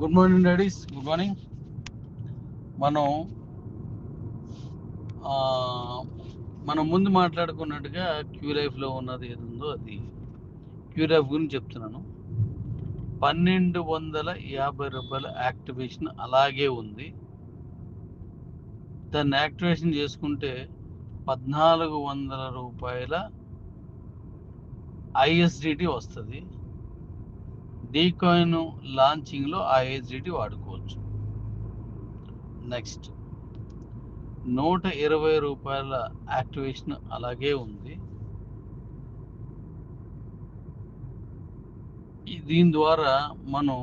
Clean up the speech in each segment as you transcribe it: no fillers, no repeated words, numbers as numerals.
Good morning daddy's, good morning. మనం మనం ముందు మాట్లాడుకున్నట్టుగా క్యూ లైఫ్లో ఉన్నది ఏది ఉందో అది క్యూ లైఫ్ గురించి చెప్తున్నాను. 1250 రూపాయల యాక్టివేషన్ అలాగే ఉంది. దాన్ని యాక్టివేషన్ చేసుకుంటే 1400 రూపాయల ఐఎస్డిటి వస్తుంది. డీకాయిన్ లాంచింగ్లో ఆ ఐఎస్డిటి వాడుకోవచ్చు. నెక్స్ట్ 120 రూపాయల యాక్టివేషన్ అలాగే ఉంది. దీని ద్వారా మనం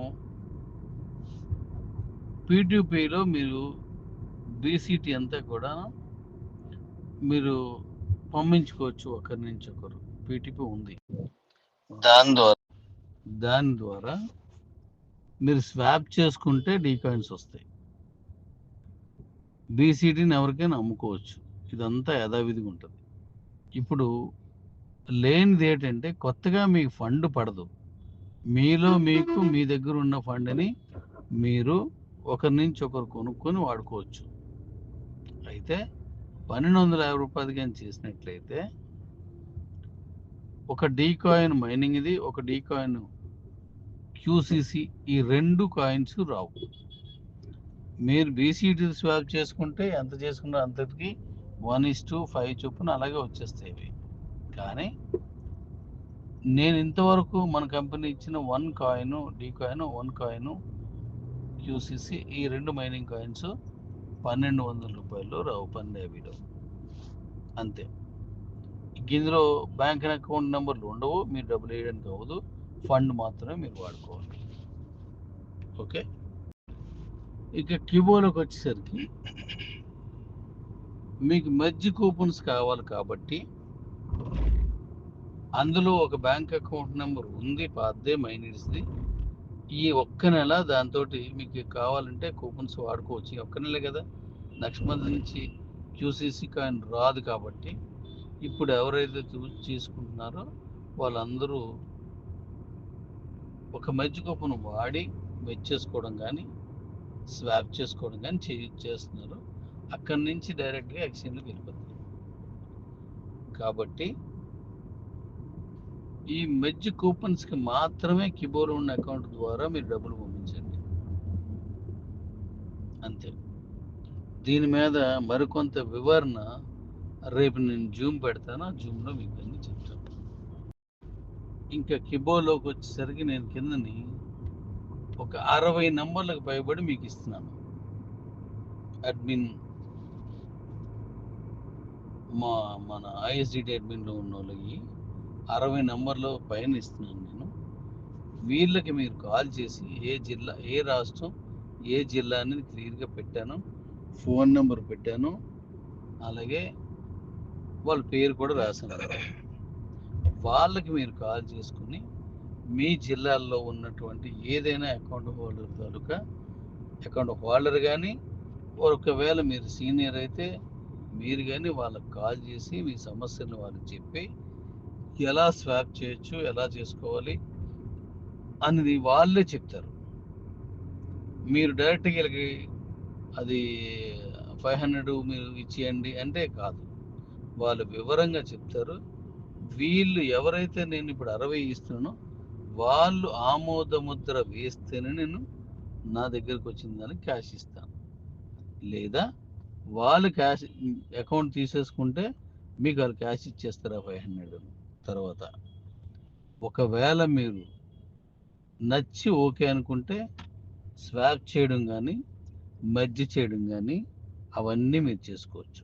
పీటీపీలో మీరు బీసీటీ అంతా కూడా మీరు పంపించుకోవచ్చు ఒకరి నుంచి ఒకరు. పీటీపీ ఉంది. దాని ద్వారా మీరు స్వాప్ చేసుకుంటే డీకాయిన్స్ వస్తాయి. బీసీటీని ఎవరికైనా అమ్ముకోవచ్చు. ఇదంతా యథావిధిగా ఉంటుంది. ఇప్పుడు లేనిది ఏంటంటే కొత్తగా మీకు ఫండ్ పడదు. మీలో మీకు మీ దగ్గర ఉన్న ఫండ్ని మీరు ఒకరి నుంచి ఒకరు కొనుక్కొని వాడుకోవచ్చు. అయితే 1250 రూపాయలు కానీ చేసినట్లయితే ఒక డీకాయిన్ మైనింగ్ది, ఒక డీకాయిన్ క్యూసీసీ, ఈ 2 కాయిన్స్ రావు. మీరు బీసీటీ స్వాప్ చేసుకుంటే ఎంత చేసుకున్నా అంతటికి 1:5 చొప్పున అలాగే వచ్చేస్తాయి ఇవి. కానీ నేను ఇంతవరకు మన కంపెనీ ఇచ్చిన 1 కాయిన్ డీకాయిన్, 1 కాయిన్ క్యూసీసీ, ఈ 2 మైనింగ్ కాయిన్స్ 1200 రూపాయలు రావు, 1250లో అంతే. ఇందులో బ్యాంక్ అకౌంట్ నెంబర్లు ఉండవు, మీరు డబ్బులు వేయడానికి అవ్వదు, ఫండ్ మాత్రమే మీరు వాడుకోవాలి. ఓకే. ఇక క్యూబోలోకి వచ్చేసరికి మీకు మెర్జ్ కూపన్స్ కావాలి కాబట్టి అందులో ఒక బ్యాంక్ అకౌంట్ నెంబర్ ఉంది, పాతదే, మైనీస్ది. ఈ ఒక్క నెల దాంతో మీకు కావాలంటే కూపన్స్ వాడుకోవచ్చు. ఈ ఒక్క నెల కదా, నెక్స్ట్ మంత్ నుంచి క్యూసీసీ కాయిన్ రాదు కాబట్టి ఇప్పుడు ఎవరైతే తీసుకుంటున్నారో వాళ్ళందరూ ఒక మెర్జ్ కూపన్ వాడి మెర్జ్ చేసుకోవడం కానీ స్వాప్ చేసుకోవడం కానీ చేస్తున్నారు. అక్కడి నుంచి డైరెక్ట్గా ఎక్స్చేంజ్కి వెళ్ళిపోతుంది. కాబట్టి ఈ మెర్జ్ కూపన్స్కి మాత్రమే కిబోలో ఉన్న అకౌంట్ ద్వారా మీరు డబ్బులు పంపించండి, అంతే. దీని మీద మరికొంత వివరణ రేపు నేను జూమ్ పెడతాను, ఆ జూమ్లో మీకు అన్ని చెప్తాను. ఇంకా కిబోలోకి వచ్చేసరికి నేను కిందని ఒక 60 నంబర్లకు పైబడి మీకు ఇస్తున్నాను. అడ్మిన్, మన ఐఎస్డిటి అడ్మిన్లో ఉన్న వాళ్ళకి 60 నంబర్లో పైన ఇస్తున్నాను నేను. వీళ్ళకి మీరు కాల్ చేసి ఏ జిల్లా, ఏ రాష్ట్రం, ఏ జిల్లా అనేది క్లియర్గా పెట్టాను, ఫోన్ నెంబర్ పెట్టాను, అలాగే వాళ్ళ పేరు కూడా రాశాను. వాళ్ళకి మీరు కాల్ చేసుకుని మీ జిల్లాల్లో ఉన్నటువంటి ఏదైనా అకౌంట్ హోల్డర్ తాలూకా అకౌంట్ హోల్డర్ కానీ, ఒకవేళ మీరు సీనియర్ అయితే మీరు కానీ వాళ్ళకి కాల్ చేసి మీ సమస్యలను వాళ్ళకి చెప్పి ఎలా స్వాప్ చేయొచ్చు, ఎలా చేసుకోవాలి అనేది వాళ్ళే చెప్తారు. మీరు డైరెక్ట్గా వీళ్ళకి అది 500 మీరు ఇచ్చేయండి అంటే కాదు, వాళ్ళు వివరంగా చెప్తారు. వీళ్ళు ఎవరైతే నేను ఇప్పుడు 60 ఇస్తున్నానో వాళ్ళు ఆమోద ముద్ర వేస్తేనే నేను నా దగ్గరకు వచ్చిన దానికి క్యాష్ ఇస్తాను. లేదా వాళ్ళు క్యాష్ అకౌంట్ తీసేసుకుంటే మీకు వాళ్ళు క్యాష్ ఇచ్చేస్తారు 500 తర్వాత. ఒకవేళ మీరు నచ్చి ఓకే అనుకుంటే స్వాప్ చేయడం కానీ మెర్జ్ చేయడం కానీ అవన్నీ మీరు చేసుకోవచ్చు.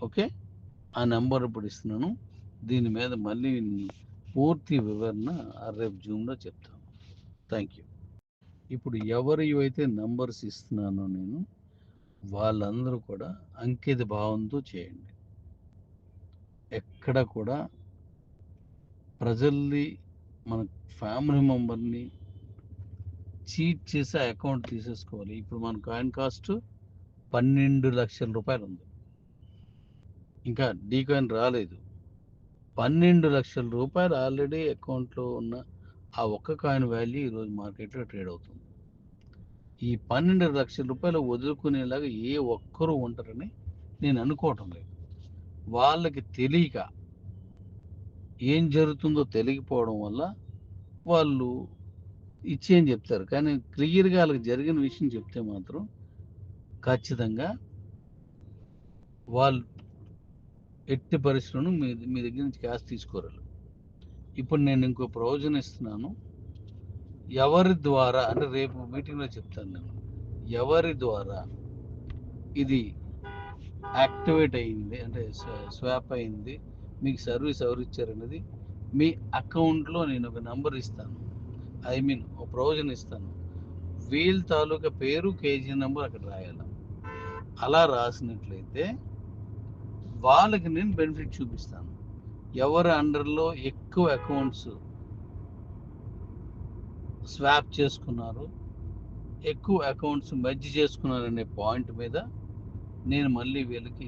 ఓకే. ఆ నెంబర్ ఇప్పుడు ఇస్తున్నాను. దీని మీద మళ్ళీ పూర్తి వివరణ రేపు జూమ్లో చెప్తాను. Thank you. ఇప్పుడు ఎవరైతే నంబర్స్ ఇస్తున్నానో నేను వాళ్ళందరూ కూడా అంకిత భావంతో చేయండి. ఎక్కడ కూడా ప్రజల్ని, మన ఫ్యామిలీ మెంబర్ని చీట్ చేసి అకౌంట్ తీసేసుకోవాలి. ఇప్పుడు మన కాయిన్ కాస్ట్ 12 లక్షల రూపాయలు ఉంది, ఇంకా డీకాయిన్ రాలేదు. 12 లక్షల రూపాయలు ఆల్రెడీ అకౌంట్లో ఉన్న ఆ ఒక్క కాయిన్ వాల్యూ ఈరోజు మార్కెట్లో ట్రేడ్ అవుతుంది. ఈ 12 లక్షల రూపాయలు వదులుకునేలాగా ఏ ఒక్కరూ ఉంటారని నేను అనుకోవటం లేదు. వాళ్ళకి తెలియక ఏం జరుగుతుందో తెలియకపోవడం వల్ల వాళ్ళు ఇచ్చేయని చెప్తారు. కానీ క్లియర్‌గా ఆళ్ళకి జరిగిన విషయం చెప్తే మాత్రం ఖచ్చితంగా వాళ్ళు ఎట్టి పరిస్థితిలోనూ మీ దగ్గర నుంచి క్యాష్ తీసుకోరాళ్ళు. ఇప్పుడు నేను ఇంకో ప్రొవిజన్ ఇస్తున్నాను. ఎవరి ద్వారా అంటే రేపు మీటింగ్‌లో చెప్తాను నేను. ఎవరి ద్వారా ఇది యాక్టివేట్ అయింది అంటే స్వాప్ అయింది, మీకు సర్వీస్ ఎవరిచ్చారనేది మీ అకౌంట్‌లో నేను ఒక నంబర్ ఇస్తాను. ఐ మీన్ ఒక ప్రొవిజన్ ఇస్తాను. వీళ్ళ తాలూకా పేరు, కేజీ నంబర్ అక్కడ రాయాల. అలా రాసినట్లయితే వాళ్ళకి నేను బెనిఫిట్ చూపిస్తాను. ఎవరి అండర్‌లో ఎక్కువ అకౌంట్స్ స్వాప్ చేసుకున్నారు, ఎక్కువ అకౌంట్స్ మెర్జ్ చేసుకున్నారనే పాయింట్ మీద నేను మళ్ళీ వీళ్ళకి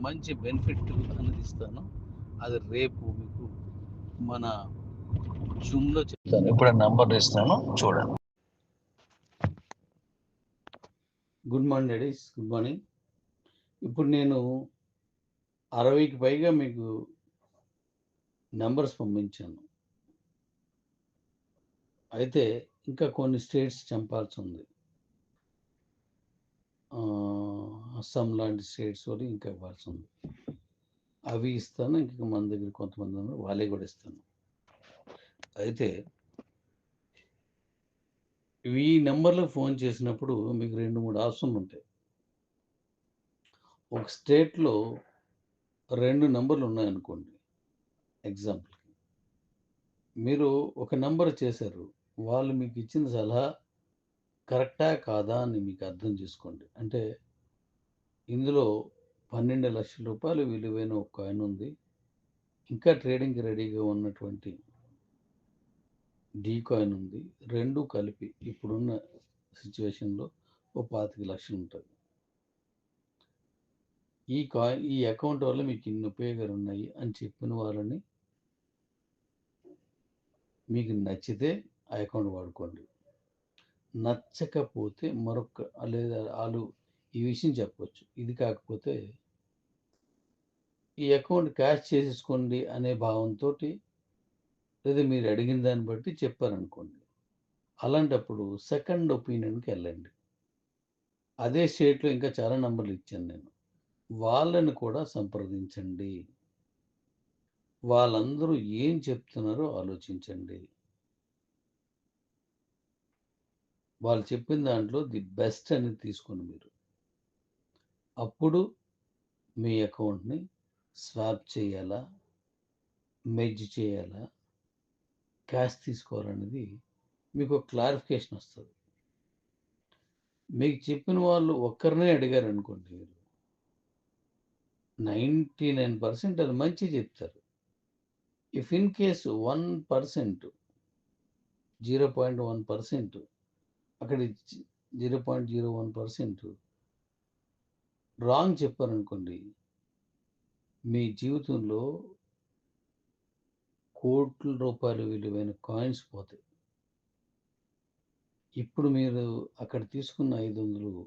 మంచి బెనిఫిట్ అనేది ఇస్తాను. అది రేపు మీకు మన జూమ్‌లో చెప్తాను. ఇప్పుడు నంబర్ ఇస్తాను చూడండి. Good morning ladies, good morning. ఇప్పుడు నేను 60కి పైగా మీకు నంబర్స్ పంపించాను. అయితే ఇంకా కొన్ని స్టేట్స్ చంపాల్సి ఉంది. అస్సాం లాంటి స్టేట్స్ వాళ్ళు ఇంకా ఇవ్వాల్సి ఉంది. అవి ఇస్తాను. ఇంకా మన దగ్గర కొంతమంది ఉన్నారు, వాళ్ళే కూడా ఇస్తాను. అయితే ఈ నెంబర్‌లో ఫోన్ చేసినప్పుడు మీకు 2, 3 ఆప్షన్లు ఉంటాయి. ఒక స్టేట్‌లో 2 నంబర్లు ఉన్నాయనుకోండి ఎగ్జాంపుల్‌కి. మీరు ఒక నంబర్ చేశారు. వాళ్ళు మీకు ఇచ్చిన సలహా కరెక్టా? కాదా? అని మీకు అర్థం చేసుకోండి. అంటే ఇందులో 12,00,000 రూపాయలు విలువైన ఒక కాయిన్ ఉంది. ఇంకా ట్రేడింగ్‌కి రెడీగా ఉన్నటువంటి డీ కాయిన్ ఉంది. 2 కలిపి ఇప్పుడున్న సిట్యుయేషన్‌లో ఓ 25,00,000 ఉంటది. ఈ అకౌంట్ వల్ల మీకు ఇన్ని ఉపయోగాలు ఉన్నాయి అని చెప్పిన వాళ్ళని మీకు నచ్చితే ఆ అకౌంట్ వాడుకోండి. నచ్చకపోతే మరొక లేదా ఆళ్ళు ఈ విషయం చెప్పొచ్చు. ఇది కాకపోతే ఈ అకౌంట్ క్యాష్ చేసేసుకోండి అనే భావంతోటి లేదా మీరు అడిగిన దాన్ని బట్టి చెప్పారనుకోండి. అలాంటప్పుడు సెకండ్ ఒపీనియన్‌కెళ్ళండి. అదే స్టేట్‌లో ఇంకా చాలా నంబర్లు ఇచ్చాను నేను. వాళ్ళని కూడా సంప్రదించండి. వాళ్ళందరూ ఏం చెప్తున్నారో ఆలోచించండి. వాళ్ళు చెప్పిన దాంట్లో ది బెస్ట్ అనేది తీసుకోండి మీరు. అప్పుడు మీ అకౌంట్‌ని స్వాప్ చేయాలా? మెర్జ్ చేయాలా? క్యాష్ తీసుకోవాలనేది మీకు క్లారిఫికేషన్ వస్తది. మీకు చెప్పిన వాళ్ళు ఒక్కరినే అడిగారనుకోండి మీరు 99% అది మంచిగా చెప్తారు. ఇఫ్ ఇన్ కేస్ 1% 0.1% అక్కడ 0.01% రాంగ్ చెప్పారనుకోండి, మీ జీవితంలో కోట్ల రూపాయల విలువైన కాయిన్స్ పోతాయి. ఇప్పుడు మీరు అక్కడ తీసుకున్న 500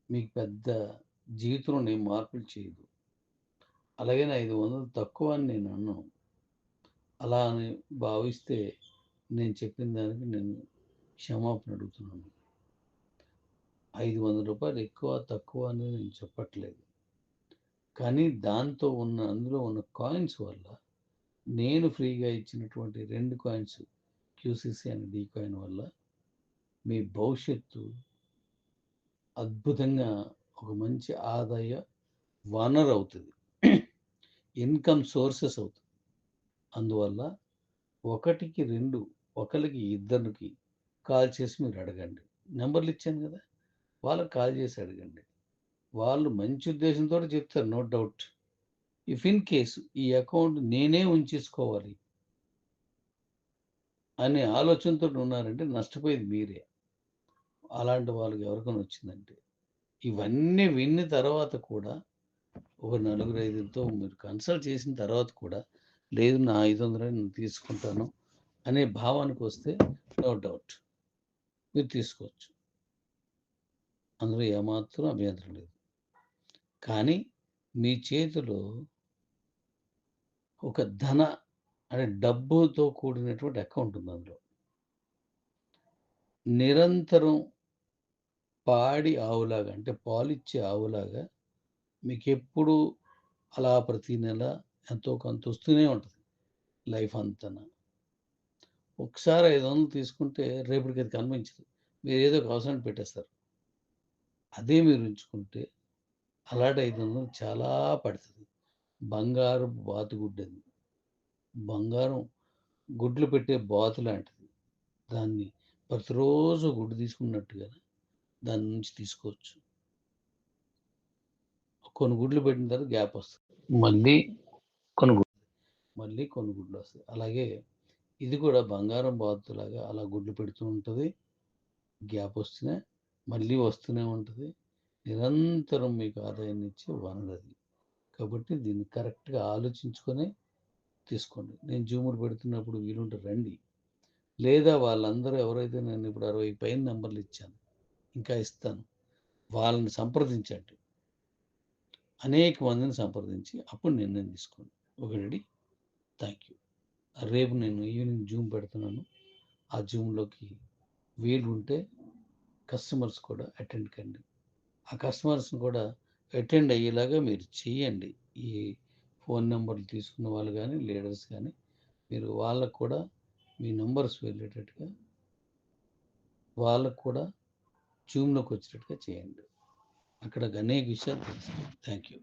మీకు పెద్ద జీవితంలో ఏం మార్పులు చేయదు. అలాగని 500 తక్కువ అని నేను అనను. అలా అని భావిస్తే నేను చెప్పిన దానికి నేను క్షమాపణ అడుగుతున్నాను. రూ. 500 ఎక్కువ, తక్కువ అని నేను చెప్పట్లేదు. కానీ దాంతో అందులో ఉన్న కాయిన్స్ వల్ల నేను ఫ్రీగా ఇచ్చినటువంటి 2 కాయిన్స్ క్యూసీసీ అనే డీ కాయిన్ వల్ల మీ భవిష్యత్తు అద్భుతంగా ఒక మంచి ఆదాయ వనరు అవుతది. ఇన్‌కమ్ సోర్సెస్ అవుతది. అందువల్ల 1కి 2 ఒకళ్ళకి ఇద్దరికి కాల్ చేసి మీరు అడగండి. నంబర్‌లు ఇచ్చాను గదా! వాళ్ళకి కాల్ చేసి అడగండి. వాళ్ళు మంచి ఉద్దేశంతోటి చెప్తారు no doubt. If in case ఈ అకౌంట్ నేనే ఉంచేసుకోవాలి అనే ఆలోచనతోటి ఉన్నారంటే నష్టపోయేది మీరే. అలాంటి వాళ్ళకి ఎవరికైనా వచ్చిందంటే. ఇవన్నీ విన్న తర్వాత కూడా ఒక నలుగురు, ఐదుగురితో మీరు కన్సల్ట్ చేసిన తర్వాత కూడా లేదు నా 500 నేను తీసుకుంటాను అనే భావానికొస్తే నో డౌట్. మీరు తీసుకోవచ్చు. అందులో ఏమాత్రం అభ్యంతరం లేదు. కానీ మీ చేతిలో ఒక అంటే డబ్బుతో కూడినటువంటి అకౌంట్ ఉంది అందులో. నిరంతరం పాడి ఆవులాగా అంటే పాలిచ్చే ఆవులాగా మీకెప్పుడు అలా ప్రతి నెల ఎంతో కొంత వస్తూనే ఉంటది లైఫ్ అంతాన. ఒకసారి 500 తీసుకుంటే రేపటికి అది కనిపించదు. మీరేదో ఒక అవసరానికి పెట్టేస్తారు. అదే మీరు ఉంచుకుంటే అలాంటి 500 చాలా పడతది. బంగారపు బాతుగుడ్డది. బంగారం గుడ్లు పెట్టే బాతు లాంటిది. దాన్ని ప్రతిరోజు గుడ్డు తీసుకున్నట్టుగా దాని నుంచి తీసుకోవచ్చు. కొన్ని గుడ్లు పెట్టిన తర్వాత గ్యాప్ వస్తది. మళ్ళీ కొన్ని గుడ్లు, మళ్ళీ కొన్ని గుడ్లొస్తాయి. అలాగే ఇది కూడా బంగారం బాతులాగా అలా గుడ్లు పెడుతూ ఉంటది. గ్యాప్ వస్తూనే మళ్ళీ వస్తూనే ఉంటది. నిరంతరం మీకు ఆదాయాన్నిచ్చే వనరది. కాబట్టి దీన్ని కరెక్ట్‌గా ఆలోచించుకొని తీసుకోండి. నేను జూముడు పెడుతున్నప్పుడు వీలుంటే రండి. లేదా వాళ్ళందరూ ఎవరైతే నేను ఇప్పుడు 60 పైన నంబర్లు ఇచ్చాను. ఇంకా ఇస్తాను. వాళ్ళని సంప్రదించండి. అనేక మందిని సంప్రదించి అప్పుడు నిర్ణయం తీసుకోండి. ఓకే అండి. Thank you. రేపు నేను ఈవినింగ్ జూమ్ పెడుతున్నాను. ఆ జూమ్‌లోకి వీలుంటే కస్టమర్స్ కూడా అటెండ్ కండి. ఆ కస్టమర్స్‌ని కూడా అటెండ్ అయ్యేలాగా మీరు చేయండి. ఈ ఫోన్ నంబర్లు తీసుకున్న వాళ్ళు గానీ, లీడర్స్ గానీ, మీరు వాళ్ళకి కూడా మీ నంబర్స్ వెళ్ళేటట్టుగా వాళ్ళకి కూడా జూమ్‌లోకి వచ్చేటట్టుగా చేయండి. అక్కడ అనేక విషయాలు తెలుస్తాయి. Thank you.